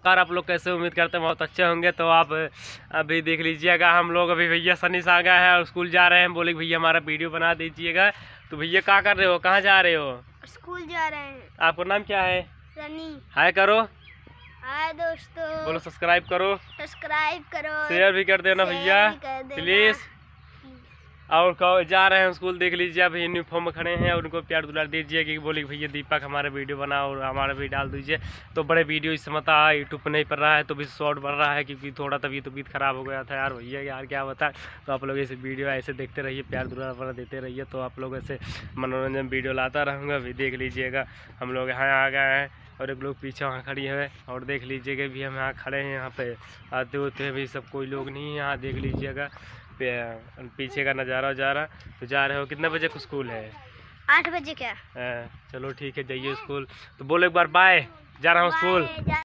नमस्कार। आप लोग कैसे, उम्मीद करते हैं बहुत अच्छे होंगे। तो आप अभी देख लीजिएगा, हम लोग अभी भैया सनी से आ गए हैं और स्कूल जा रहे हैं। बोले भैया हमारा वीडियो बना दीजिएगा। तो भैया क्या कर रहे हो, कहाँ जा रहे हो? स्कूल जा रहे हैं। आपका नाम क्या है? सनी। हाय करो। हाय दोस्तों। बोलो सब्सक्राइब करो, सब्सक्राइब करो, शेयर भी कर देना भैया प्लीज। और जा रहे हैं स्कूल, देख लीजिए अभी यूनिफॉर्म में खड़े हैं और उनको प्यार दुलार दीजिए कि बोले भैया दीपक हमारा वीडियो बनाओ और हमारा भी डाल दीजिए। तो बड़े वीडियो इस समय यूट्यूब पर नहीं पड़ रहा है, तो भी शॉर्ट बढ़ रहा है क्योंकि थोड़ा तबीयत ख़राब हो गया था यार भैया, यार क्या बताएं। तो आप लोग ऐसे वीडियो ऐसे देखते रहिए, प्यार दुलार देते रहिए, तो आप लोग ऐसे मनोरंजन वीडियो लाता रहूँगा। अभी देख लीजिएगा हम लोग यहाँ आ गए हैं और एक लोग पीछे वहाँ खड़ी है और देख लीजिएगा भी हम यहाँ खड़े हैं। यहाँ पे आते होते हैं भी सब कोई लोग नहीं है यहाँ, देख लीजिएगा पीछे का नज़ारा वजारा। तो जा रहे हो, कितने बजे को स्कूल है? 8 बजे क्या? चलो ठीक है, जाइए स्कूल। तो बोलो एक बार बाय, जा रहा हूँ स्कूल।